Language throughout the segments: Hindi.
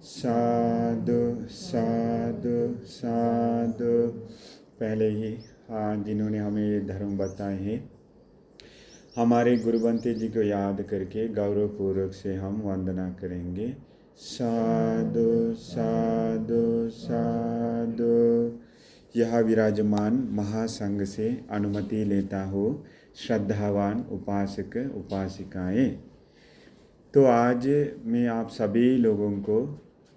साधु साधु साधु। पहले ही जिन्होंने हमें ये धर्म बताए हैं, हमारे गुरुबंते जी को याद करके गौरवपूर्वक से हम वंदना करेंगे। साधु साधु साधु। यह विराजमान महासंघ से अनुमति लेता हो श्रद्धावान उपासक उपासिकाएं। तो आज मैं आप सभी लोगों को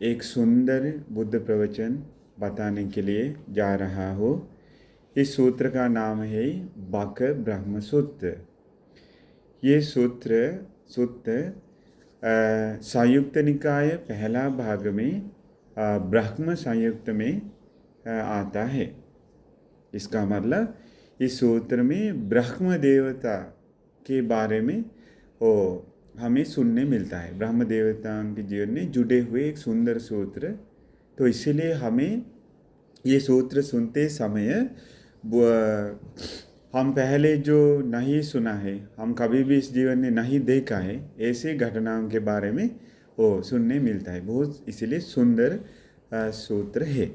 एक सुंदर बुद्ध प्रवचन बताने के लिए जा रहा हूँ। इस सूत्र का नाम है बक ब्रह्म सूत्र। ये सूत्र संयुक्त निकाय पहला भाग में ब्रह्म संयुक्त में आता है। इसका मतलब इस सूत्र में ब्रह्म देवता के बारे में हमें सुनने मिलता है। ब्रह्म देवताओं के जीवन में जुड़े हुए एक सुंदर सूत्र। तो इसीलिए हमें ये सूत्र सुनते समय हम पहले जो नहीं सुना है, हम कभी भी इस जीवन में नहीं देखा है, ऐसे घटनाओं के बारे में वो सुनने मिलता है। बहुत इसलिए सुंदर सूत्र है।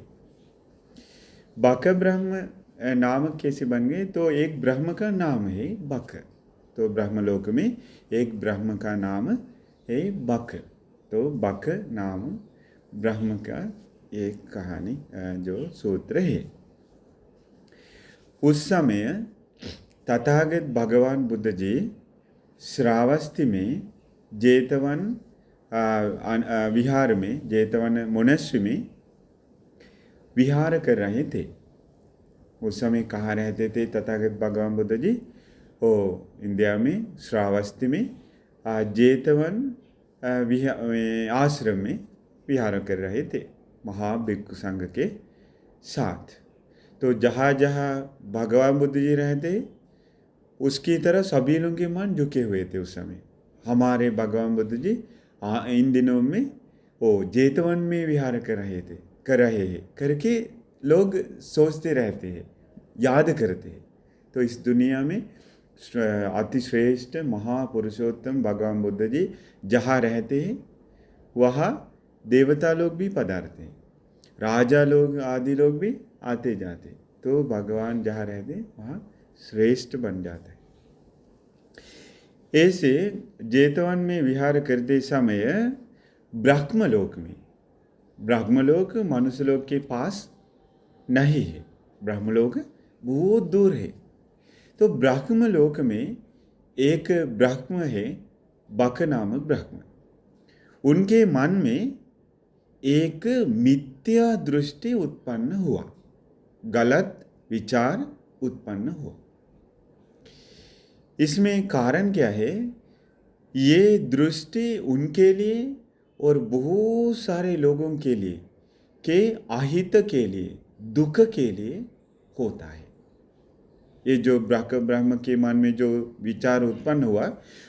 बक ब्रह्म नाम कैसे बन गए? तो एक ब्रह्म का नाम है बक। तो ब्रह्मलोक में एक ब्रह्म का नाम है बक। तो बक नाम ब्रह्म का एक कहानी जो सूत्र है। उस समय तथागत भगवान बुद्ध जी श्रावस्ती में जेतवन विहार में, जेतवन मोनेस्ट्री में विहार कर रहे थे। उस समय कहाँ रहते थे तथागत भगवान बुद्ध जी? इंडिया में श्रावस्ती में जेतवन आश्रम में विहार कर रहे थे महाभिक्षु संघ के साथ। तो जहाँ जहाँ भगवान बुद्ध जी रहते उसकी तरह सभी लोगों के मन झुके हुए थे उस समय। हमारे भगवान बुद्ध जी इन दिनों में जेतवन में विहार कर रहे हैं करके लोग सोचते रहते हैं, याद करते हैं। तो इस दुनिया में अतिश्रेष्ठ महापुरुषोत्तम भगवान बुद्ध जी जहाँ रहते हैं वहाँ देवता लोग भी पधारते हैं, राजा लोग आदि लोग भी आते जाते। तो भगवान जहाँ रहते वहाँ श्रेष्ठ बन जाता है। ऐसे जेतवन में विहार करते समय ब्रह्मलोक मनुष्यलोक के पास नहीं है, ब्रह्मलोक बहुत दूर है। तो ब्रह्मलोक में एक ब्रह्म है, बक नामक ब्रह्म। उनके मन में एक मिथ्या दृष्टि उत्पन्न हुआ, गलत विचार उत्पन्न हुआ। इसमें कारण क्या है? ये दृष्टि उनके लिए और बहुत सारे लोगों के लिए के अहित के लिए, दुख के लिए होता है। ये जो ब्रह्म के मन में जो विचार उत्पन्न हुआ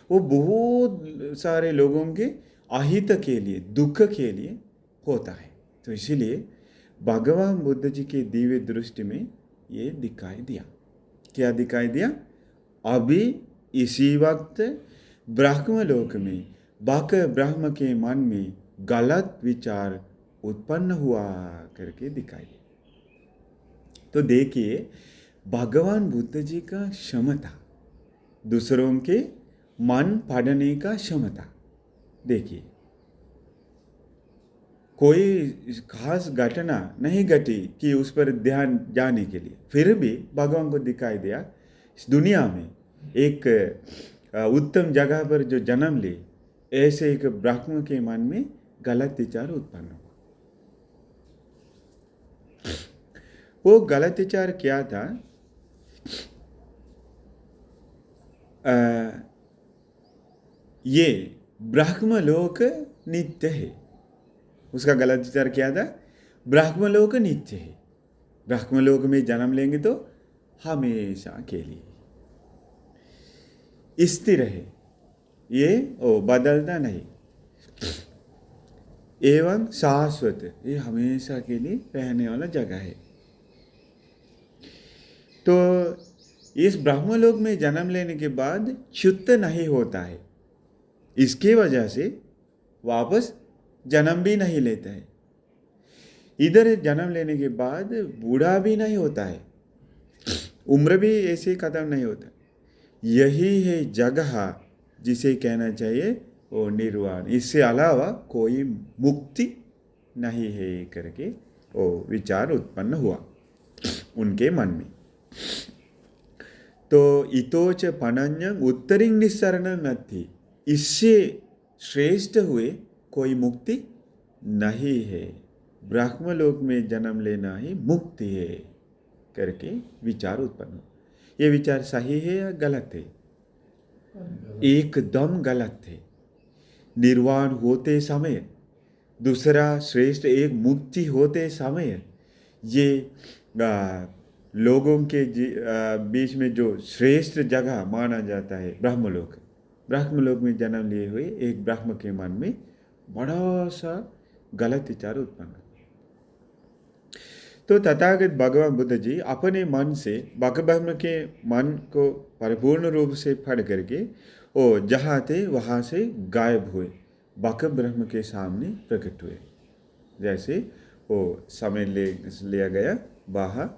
वो बहुत सारे लोगों के अहित के लिए, दुख के लिए होता है। तो इसीलिए भगवान बुद्ध जी के दिव्य दृष्टि में ये दिखाई दिया। क्या दिखाई दिया? अभी इसी वक्त ब्रह्मलोक में बक ब्रह्म के मन में गलत विचार उत्पन्न हुआ करके दिखाई दिया। तो देखिए भगवान बुद्ध जी का क्षमता, दूसरों के मन पढ़ने का क्षमता देखिए। कोई खास घटना नहीं घटी कि उस पर ध्यान जाने के लिए, फिर भी भगवान को दिखाई दिया इस दुनिया में एक उत्तम जगह पर जो जन्म ले, ऐसे एक ब्रह्म के मन में गलत विचार उत्पन्न हुआ। वो गलत विचार क्या था? ये ब्रह्मलोक नित्य है। उसका गलत विचार क्या था? ब्रह्मलोक नित्य है, ब्रह्मलोक में जन्म लेंगे तो हमेशा के लिए स्थिर है, ये बदलता नहीं, एवं शाश्वत, ये हमेशा के लिए रहने वाला जगह है। तो इस ब्रह्मलोक में जन्म लेने के बाद च्युत नहीं होता है, इसके वजह से वापस जन्म भी नहीं लेता है। इधर जन्म लेने के बाद बूढ़ा भी नहीं होता है, उम्र भी ऐसे खत्म नहीं होता। यही है जगह जिसे कहना चाहिए वो निर्वाण, इससे अलावा कोई मुक्ति नहीं है करके वो विचार उत्पन्न हुआ उनके मन में। तो इतोच पनन्यं उत्तरिंग निस्सरण नत्थि, इससे श्रेष्ठ हुए कोई मुक्ति नहीं है, ब्रह्मलोक में जन्म लेना ही मुक्ति है करके विचार उत्पन्न हुआ। ये विचार सही है या गलत है? एकदम गलत है। निर्वाण होते समय, दूसरा श्रेष्ठ एक मुक्ति होते समय, ये लोगों के बीच में जो श्रेष्ठ जगह माना जाता है ब्रह्मलोक, ब्रह्मलोक में जन्म लिए हुए एक ब्रह्म के मन में बड़ा सा गलत विचार उत्पन्न। तो तथागत भगवान बुद्ध जी अपने मन से बक ब्रह्म के मन को परिपूर्ण रूप से फट करके वो जहाँ थे वहाँ से गायब हुए, बक ब्रह्म के सामने प्रकट हुए। जैसे वो समय लिया गया बाहर,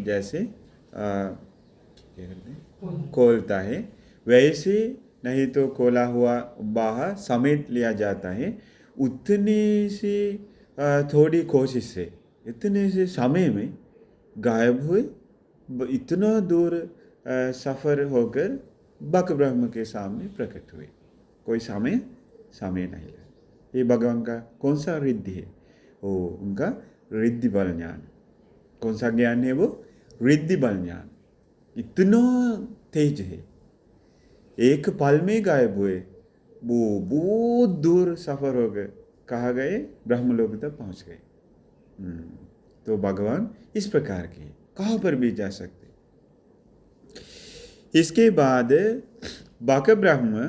जैसे क्या करते हैं खोलता है, वैसे नहीं तो खोला हुआ बाहर समेट लिया जाता है। उतने से थोड़ी कोशिश से, इतने से समय में गायब हुए, इतना दूर सफ़र होकर बक ब्रह्म के सामने प्रकट हुए। कोई समय नहीं लगा। ये भगवान का कौन सा रिद्धि है? वो उनका रिद्धि बल ज्ञान। कौन सा ज्ञान है वो? रिद्धि बल ज्ञान। इतना तेज है, एक पल में गायब हुए, वो बहुत दूर सफर हो गए, कहाँ गए? ब्रह्मलोक तक पहुँच गए। तो भगवान इस प्रकार के कहाँ पर भी जा सकते। इसके बाद बक ब्रह्म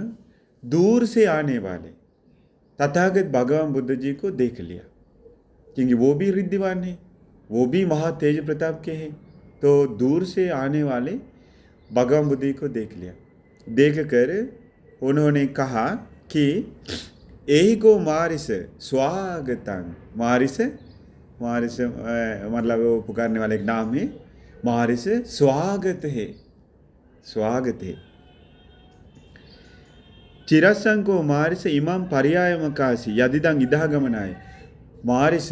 दूर से आने वाले तथागत भगवान बुद्ध जी को देख लिया, क्योंकि वो भी रिद्धिवान है, वो भी महा तेज प्रताप के हैं। तो दूर से आने वाले भगवान बुद्ध जी को देख लिया। देख कर उन्होंने कहा कि यही को मारिस स्वागतं, मारिस मतलब वो पुकारने वाले एक नाम है, मारिस स्वागत है, स्वागत है। चिरसंको मारिस इमाम पर्यायमकासी यदिदं इदागमनाय, मारिस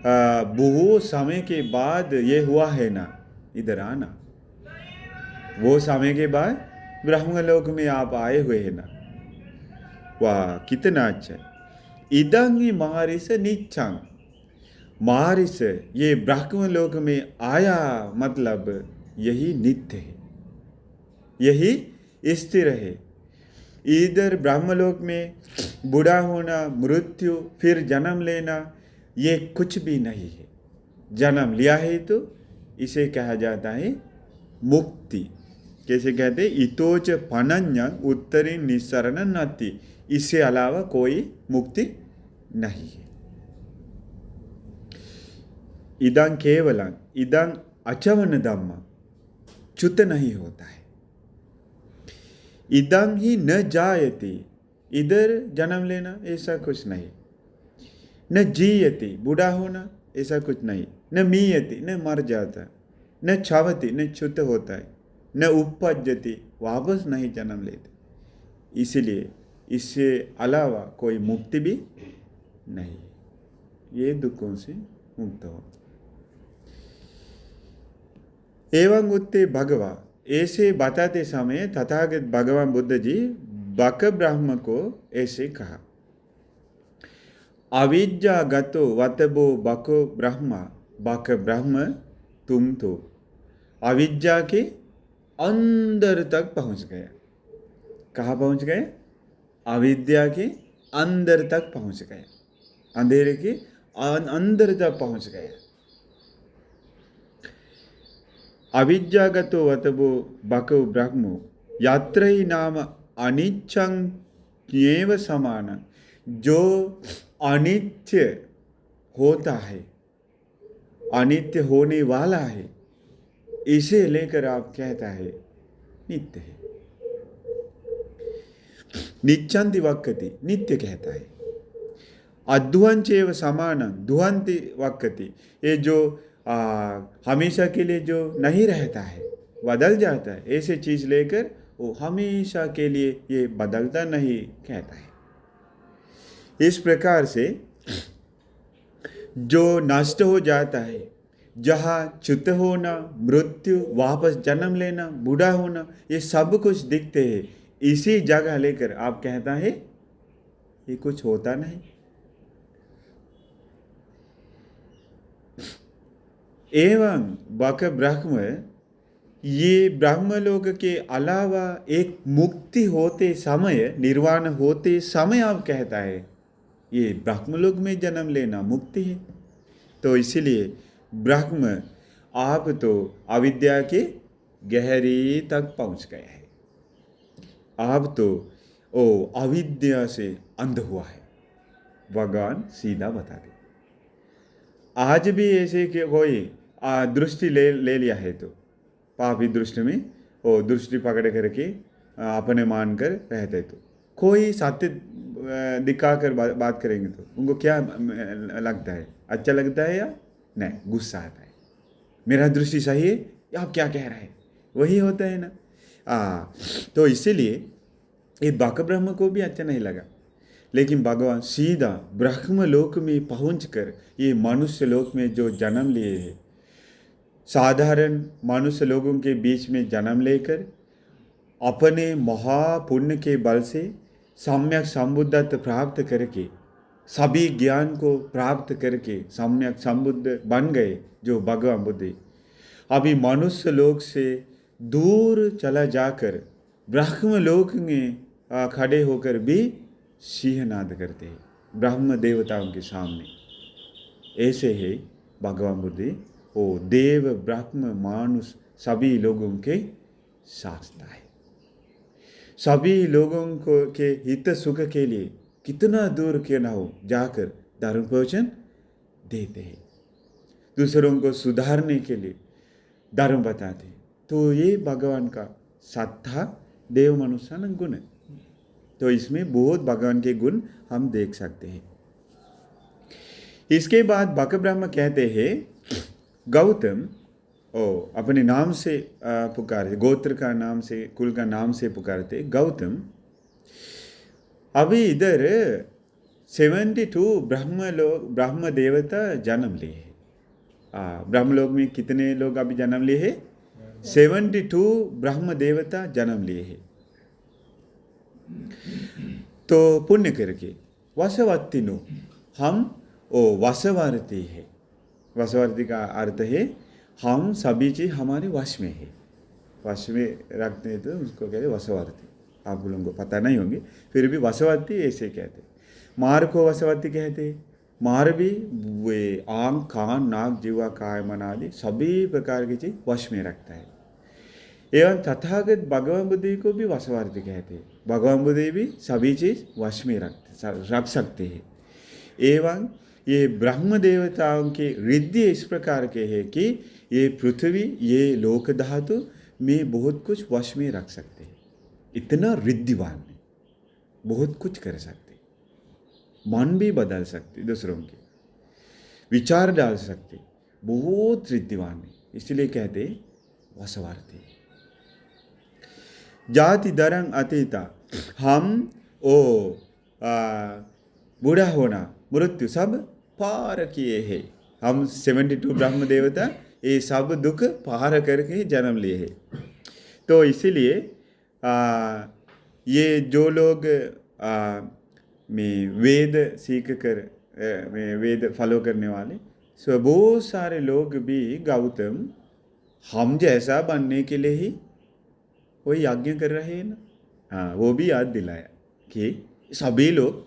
बहुत समय के बाद ये हुआ है ना, इधर आना। वो समय के बाद ब्रह्मलोक में आप आए हुए हैं ना, वाह कितना अच्छा। इदं ही मारिस निच्छं, मारिस ये ब्रह्मलोक में आया मतलब यही नित्य है, यही स्थिर है। इधर ब्रह्मलोक में बूढ़ा होना, मृत्यु, फिर जन्म लेना, ये कुछ भी नहीं है। जन्म लिया है तो इसे कहा जाता है मुक्ति। कैसे कहते हैं? इतोच पनन्यं उत्तरी निस्सरण नत्थि, इससे अलावा कोई मुक्ति नहीं है। इदं केवलं इदं अचवन धम्म, च्युत नहीं होता है। इदं ही न जायते, इधर जन्म लेना ऐसा कुछ नहीं। न जीयते, बूढ़ा होना ऐसा कुछ नहीं। न मीयते, न मर जाता। न क्षवते, न च्युत होता है। न उपपज्यते, वापस नहीं जन्म लेते। इसलिए इससे अलावा कोई मुक्ति भी नहीं, ये दुखों से मुक्त हो। एवं उत्ते भगवा, ऐसे बताते समय तथागत भगवान बुद्ध जी बक ब्रह्म को ऐसे कहा, अविद्या गतो वतबो बको ब्रह्म, बक ब्रह्म तुम तो अविद्या के अंदर तक पहुंच गया। कहाँ पहुंच गए? अविद्या के अंदर तक पहुंच गए, अंधेरे के अंदर तक पहुंच गया। अविद्यागतो वतबो बको ब्रह्मो यात्र ही नाम अनिच्छं समान, जो अनित्य होता है, अनित्य होने वाला है, इसे लेकर आप कहता है नित्य है। निच्छन्ति वक्कति, नित्य कहता है। अध्वन चेव समान दुहंति वक्ति, ये जो हमेशा के लिए जो नहीं रहता है, बदल जाता है, ऐसे चीज लेकर वो हमेशा के लिए ये बदलता नहीं कहता है। इस प्रकार से जो नष्ट हो जाता है, जहाँ च्युत होना, मृत्यु, वापस जन्म लेना, बूढ़ा होना, ये सब कुछ दिखते हैं, इसी जगह लेकर आप कहता है ये कुछ होता नहीं। एवं बक ब्रह्म, ये ब्रह्मलोक के अलावा एक मुक्ति होते समय, निर्वाण होते समय आप कहता है ये ब्रह्मलोक में जन्म लेना मुक्ति है। तो इसीलिए ब्रह्म आप तो अविद्या के गहरी तक पहुंच गए हैं, आप तो ओ अविद्या से अंध हुआ है, भगवान सीधा बता दे। आज भी ऐसे कि कोई दृष्टि ले लिया है तो पापी दृष्टि में वो दृष्टि पकड़ करके अपने मान कर रहते, तो कोई सत्य दिखा कर बात करेंगे तो उनको क्या लगता है, अच्छा लगता है या नहीं, गुस्सा आता है, मेरा दृष्टि सही है या आप क्या कह रहे हैं, वही होता है ना। तो इसीलिए ये बाक ब्रह्म को भी अच्छा नहीं लगा, लेकिन भगवान सीधा ब्रह्म लोक में पहुंचकर ये मनुष्य लोक में जो जन्म लिए हैं, साधारण मनुष्य लोगों के बीच में जन्म लेकर अपने महापुण्य के बल से सम्यक संबुद्धत्व प्राप्त करके, सभी ज्ञान को प्राप्त करके सम्यक संबुद्ध बन गए जो भगवान बुद्ध। अभी मनुष्य लोक से दूर चला जाकर ब्रह्म लोक में खड़े होकर भी सिंहनाद करते हैं ब्रह्म देवताओं के सामने। ऐसे है भगवान बुद्ध, वो देव ब्रह्म मानुष सभी लोगों के शास्त्र है, सभी लोगों को के हित सुख के लिए कितना दूर क्यों ना हो जाकर धर्म प्रवचन देते हैं, दूसरों को सुधारने के लिए धर्म बताते। तो ये भगवान का सत्ता देव मनुष्य गुण है। तो इसमें बहुत भगवान के गुण हम देख सकते हैं। इसके बाद बक ब्रह्म कहते हैं गौतम अपने नाम से पुकारते, गोत्र का नाम से, कुल का नाम से पुकारते गौतम। अभी इधर 72 ब्रह्म देवता जन्म लिए हैं। ब्रह्मलोक में कितने लोग अभी जन्म लिए हैं? 72 ब्रह्म देवता जन्म लिए हैं। तो पुण्य करके वशवर्ती नो, हम वशवर्ती है। वशवर्ती का अर्थ है हम सभी चीज हमारे वश में है, वश में रखते हैं तो उसको कहते हैं वशवर्ती। आप लोगों को पता नहीं होंगे, फिर भी वशवर्ती ऐसे कहते। मार को वशवर्ती कहते। मार भी वे आंख, कान, नाक, जीवा, काय, मन आदि सभी प्रकार की चीज वश में रखता है। एवं तथागत भगवान बुद्धि को भी वशवर्ती कहते हैं। भगवान बुद्धि भी सभी चीज वश में रख सकते हैं। एवं ये ब्रह्म देवताओं के रिद्धि इस प्रकार के है कि ये पृथ्वी, ये लोक धातु में बहुत कुछ वश में रख सकते हैं। इतना रिद्धिवान है, बहुत कुछ कर सकते, मन भी बदल सकते, दूसरों के विचार डाल सकते, बहुत रिद्धिवान है। इसलिए कहते वशवर्ती। जाति दरंग अतीता, हम बूढ़ा होना, मृत्यु सब पार किए हैं। हम 72 ब्रह्म देवता ये सब दुख पार करके जन्म लिए हैं। तो इसीलिए ये जो लोग में वेद सीख कर वेद फॉलो करने वाले, सो बहुत सारे लोग भी गौतम हम जैसा बनने के लिए ही वो यज्ञ कर रहे हैं ना। वो भी याद दिलाया कि सभी लोग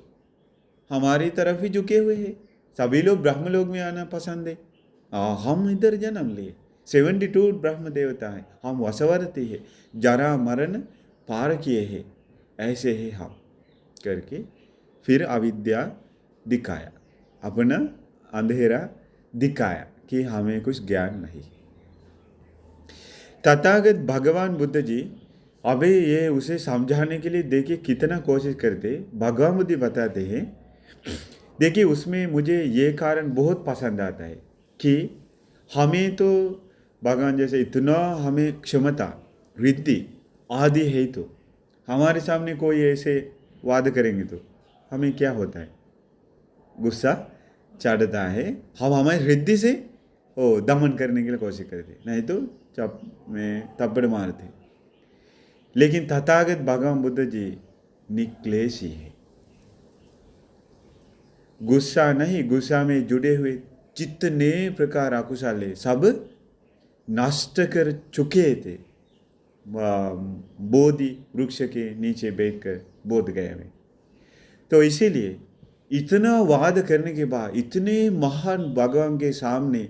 हमारी तरफ ही झुके हुए हैं, सभी लोग ब्रह्मलोक में आना पसंद है। हम इधर जन्म लिए, 72 ब्रह्म देवता है, हम वशवर्ती है, जरा मरण पार किए हैं, ऐसे ही हम करके फिर अविद्या दिखाया, अपना अंधेरा दिखाया कि हमें कुछ ज्ञान नहीं। तथागत भगवान बुद्ध जी अभी ये उसे समझाने के लिए देखिए कितना कोशिश करते। भगवान बुद्ध बताते हैं देखिए उसमें मुझे ये कारण बहुत पसंद आता है कि हमें तो भगवान जैसे इतना हमें क्षमता रिद्धि आदि है, तो हमारे सामने कोई ऐसे वाद करेंगे तो हमें क्या होता है, गुस्सा चढ़ता है। हम हमारी रिद्धि से दमन करने के लिए कोशिश करते, नहीं तो चप में थप्पड़ मारते। लेकिन तथागत भगवान बुद्ध जी निक्लेशी है, गुस्सा नहीं, गुस्सा में जुड़े हुए जितने प्रकार अकुशल है सब नष्ट कर चुके थे बोधि वृक्ष के नीचे बैठकर बोध गया में। तो इसीलिए इतना वाद करने के बाद, इतने महान भगवान के सामने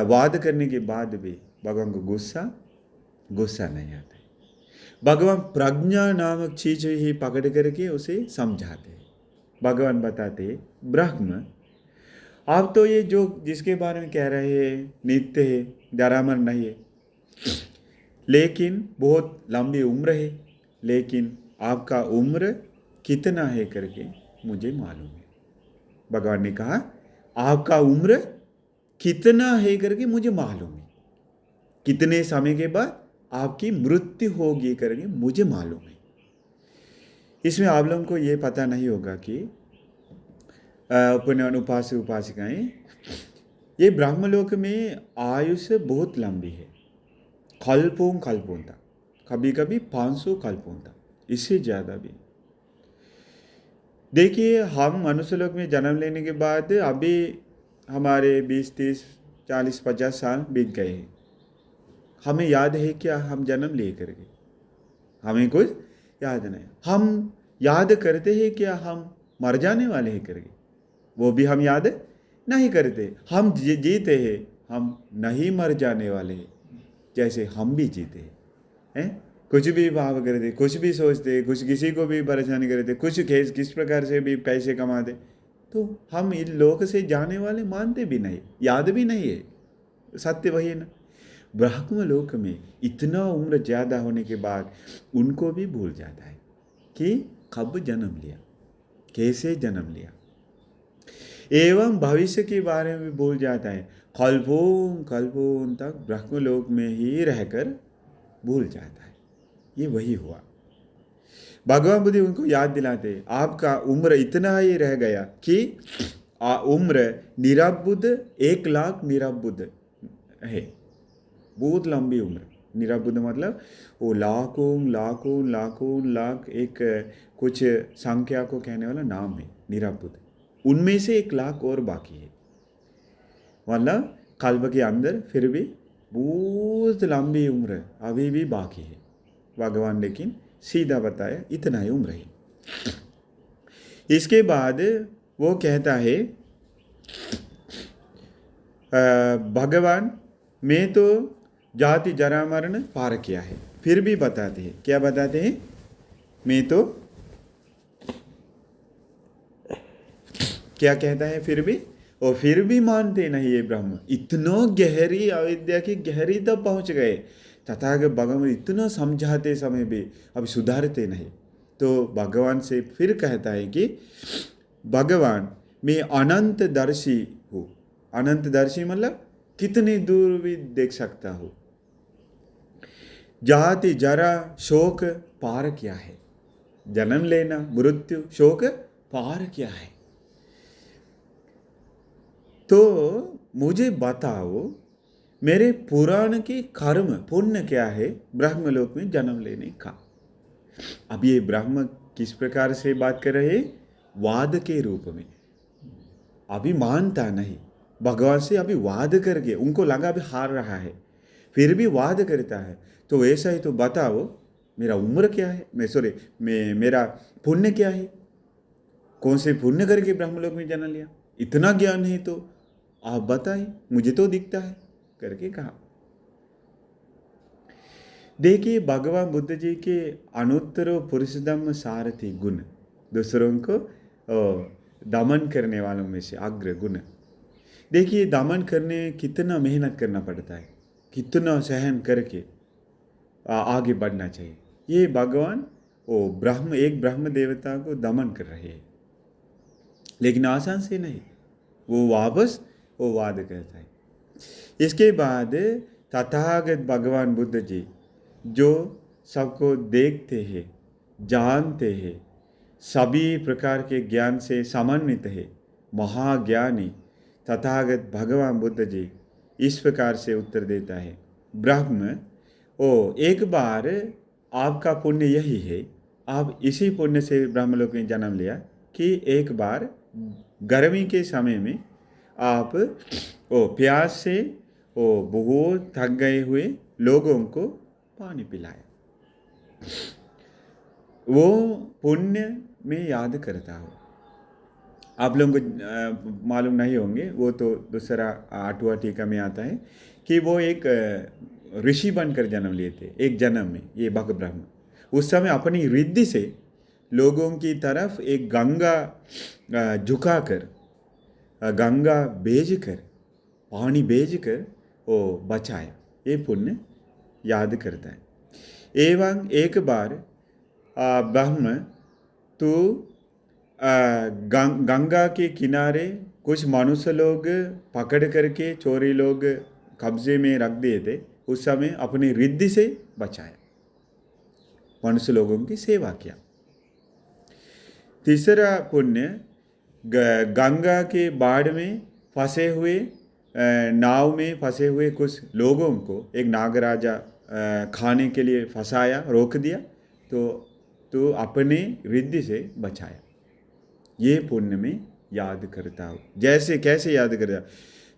वाद करने के बाद भी भगवान को गुस्सा नहीं आता है। भगवान प्रज्ञा नामक चीज ही पकड़ करके उसे समझाते हैं। भगवान बताते हैं, ब्रह्म आप तो ये जो जिसके बारे में कह रहे हैं नित्य है, जरामर नहीं है, लेकिन बहुत लंबी उम्र है, लेकिन आपका उम्र कितना है करके मुझे मालूम है। भगवान ने कहा आपका उम्र कितना है करके मुझे मालूम है, कितने समय के बाद आपकी मृत्यु होगी करके मुझे मालूम है। इसमें आप लोगों को ये पता नहीं होगा कि अपने उपासक उपासिकाएं, ये ब्रह्मलोक में आयुष बहुत लंबी है, कल्पों तक, कभी कभी 500 कल्पों तक, इससे ज़्यादा भी। देखिए हम मनुष्य लोक में जन्म लेने के बाद अभी हमारे 20 30 40 50 साल बीत गए हैं। हमें याद है क्या हम जन्म लिए करके? हमें कुछ याद नहीं। हम याद करते हैं क्या हम मर जाने वाले हैं करके? वो भी हम याद नहीं करते। हम जीते हैं, हम नहीं मर जाने वाले हैं, जैसे हम भी जीते हैं। कुछ भी भाव करते, कुछ भी सोचते, कुछ किसी को भी परेशानी करते, कुछ किस प्रकार से भी पैसे कमाते, तो हम इन लोक से जाने वाले मानते भी नहीं, याद भी नहीं है। सत्य वही है ना। ब्रह्म लोक में इतना उम्र ज़्यादा होने के बाद उनको भी भूल जाता है कि कब जन्म लिया, कैसे जन्म लिया, एवं भविष्य के बारे में भूल जाता है। कल्पों तक ब्रह्मलोक में ही रहकर भूल जाता है। ये वही हुआ। भगवान बुद्ध उनको याद दिलाते, आपका उम्र इतना ही रह गया कि उम्र निराबुद्ध 1,00,000 निराबुद्ध है, बहुत लंबी उम्र। निराबुद्ध मतलब वो लाखों लाख एक कुछ संख्या को कहने वाला नाम है निराबुद्ध। उनमें से 1,00,000 और बाकी है, मतलब कल्प के अंदर फिर भी बहुत लंबी उम्र अभी भी बाकी है। भगवान लेकिन सीधा बताया इतना ही उम्र है। इसके बाद वो कहता है भगवान मैं तो जाति जरा मरण पार किया है। फिर भी बताते हैं, क्या बताते हैं, मैं तो क्या कहता है फिर भी, और फिर भी मानते नहीं ये ब्रह्म। इतना गहरी अविद्या की गहरी तक पहुंच गए, तथागत भगवान इतना समझाते समय भी अब सुधारते नहीं। तो भगवान से फिर कहता है कि भगवान मैं अनंत दर्शी हूँ। अनंत दर्शी मतलब कितनी दूर भी देख सकता हूँ। जाति जरा शोक पार किया है, जन्म लेना मृत्यु शोक पार किया है। तो मुझे बताओ मेरे पुराण के कर्म पुण्य क्या है ब्रह्मलोक में जन्म लेने का। अब ये ब्रह्म किस प्रकार से बात कर रहे हैं, वाद के रूप में। अभी मानता नहीं, भगवान से अभी वाद करके उनको लगा अभी हार रहा है, फिर भी वाद करता है। तो ऐसा ही तो बताओ मेरा उम्र क्या है, मेरा पुण्य क्या है, कौन से पुण्य करके ब्रह्मलोक में जन्म लिया। इतना ज्ञान है तो आप बताइए, मुझे तो दिखता है करके कहा। देखिए भगवान बुद्ध जी के अनुत्तर पुरुषोत्तम सारथी गुण, दूसरों को दमन करने वालों में से अग्र गुण। देखिए दमन करने कितना मेहनत करना पड़ता है, कितना सहन करके आगे बढ़ना चाहिए। ये भगवान एक ब्रह्म देवता को दमन कर रहे हैं। लेकिन आसान से नहीं, वो वापस वो वाद करता है। इसके बाद तथागत भगवान बुद्ध जी जो सबको देखते हैं, जानते हैं, सभी प्रकार के ज्ञान से समन्वित है, महाज्ञानी तथागत भगवान बुद्ध जी इस प्रकार से उत्तर देता है, ब्रह्म ओ एक बार आपका पुण्य यही है, आप इसी पुण्य से ब्रह्मलोक में जन्म लिया कि एक बार गर्मी के समय में आप ओ प्यास से ओ बहुत थक गए हुए लोगों को पानी पिलाया। वो पुण्य में याद करता हो। आप लोगों को मालूम नहीं होंगे, वो तो दूसरा 8वां टीका में आता है कि वो एक ऋषि बनकर जन्म लिए थे एक जन्म में, ये भग ब्रह्म। उस समय अपनी रिद्धि से लोगों की तरफ एक गंगा झुकाकर, गंगा भेजकर, पानी भेजकर वो बचाया। ये पुण्य याद करता है। एवं एक बार ब्रह्म तो गंगा के किनारे कुछ मनुष्य लोग पकड़ करके चोरी लोग कब्जे में रख दिए थे, उस समय अपनी रिद्धि से बचाया, मनुष्य लोगों की सेवा किया। तीसरा पुण्य गंगा के बाढ़ में फंसे हुए, नाव में फंसे हुए कुछ लोगों को एक नागराजा खाने के लिए फंसाया, रोक दिया, तो अपने रिद्धि से बचाया। ये पुण्य में याद करता हो। जैसे कैसे याद करता,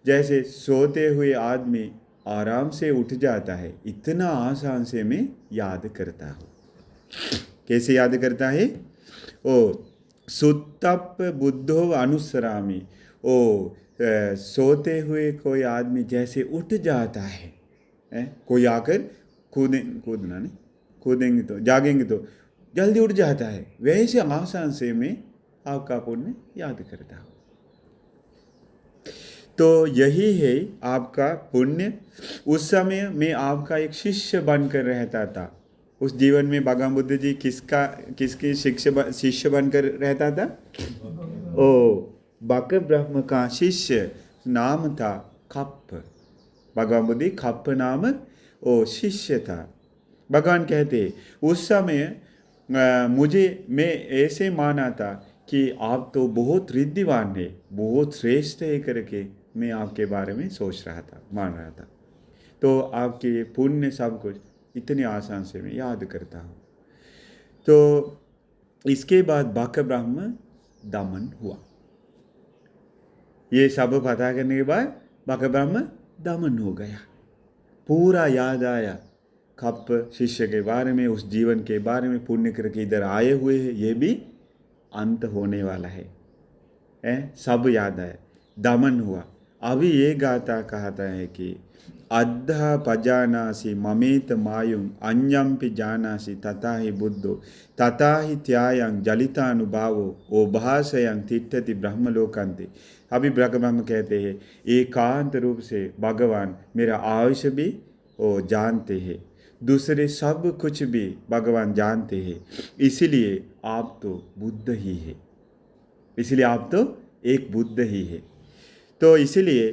जैसे सोते हुए आदमी आराम से उठ जाता है, इतना आसान से मैं याद करता हूँ। कैसे याद करता है? ओ सुतप बुद्धो अनुसरामी। ओ सोते हुए कोई आदमी जैसे उठ जाता है, कोई आकर कूदना नहीं, कूदेंगे तो जागेंगे तो जल्दी उठ जाता है, वैसे आसान से मैं आपका पुण्य याद करता हूँ। तो यही है आपका पुण्य। उस समय मैं आपका एक शिष्य बनकर रहता था। उस जीवन में भगवान बुद्ध जी किसके शिष्य बनकर रहता था? ओ बक ब्रह्म का शिष्य, नाम था खप्प। भगवान बुद्ध खप्प नाम ओ शिष्य था। भगवान कहते उस समय मैं ऐसे माना था कि आप तो बहुत रिद्धिवान है, बहुत श्रेष्ठ है करके मैं आपके बारे में सोच रहा था, मान रहा था। तो आपके पुण्य सब कुछ इतने आसान से मैं याद करता हूँ। तो इसके बाद बक ब्रह्म दमन हुआ। ये सब पता करने के बाद बक ब्रह्म दमन हो गया। पूरा याद आया खप्प शिष्य के बारे में, उस जीवन के बारे में, पुण्य करके इधर आए हुए हैं, ये भी अंत होने वाला है, सब याद आया, दमन हुआ। अभी ये गाथा कहता है कि अद्धा पजानासी ममेत मायुं अन्यम्पि जानासी तथा ही बुद्धो तथा ही त्यायं जलितानुभावो ओ भाषयं तिष्ठति ब्रह्मलोकान्ते। अभी ब्रह्म कहते हैं एकांत रूप से भगवान मेरा आयुष्य भी वो जानते हैं, दूसरे सब कुछ भी भगवान जानते हैं, इसलिए आप तो बुद्ध ही है, इसलिए आप तो एक बुद्ध ही है। तो इसलिए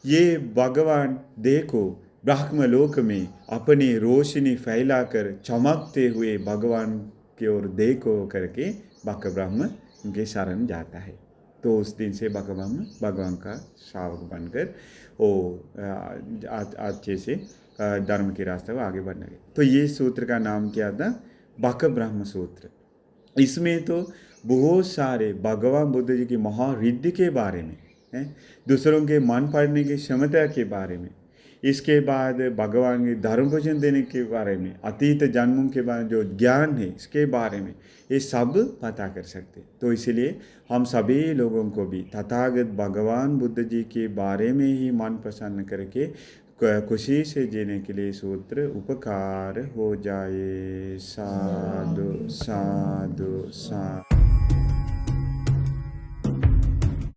ये भगवान देखो ब्रह्मलोक में अपनी रोशनी फैलाकर चमकते हुए भगवान की ओर देखो करके बक ब्रह्म उनके शरण जाता है। तो उस दिन से बक ब्रह्म भगवान का शावक बनकर वो अच्छे से धर्म के रास्ते पर आगे बढ़ने लगे। तो ये सूत्र का नाम क्या था? बक ब्रह्म सूत्र। इसमें तो बहुत सारे भगवान बुद्ध जी की महारिद्धि के बारे में, दूसरों के मन पढ़ने की क्षमता के बारे में, इसके बाद भगवान के धर्म भोजन देने के बारे में, अतीत जन्मों के बारे में जो ज्ञान है इसके बारे में, ये सब पता कर सकते। तो इसलिए हम सभी लोगों को भी तथागत भगवान बुद्ध जी के बारे में ही मन प्रसन्न करके खुशी से जीने के लिए सूत्र उपकार हो जाए। साधु साधु साधु।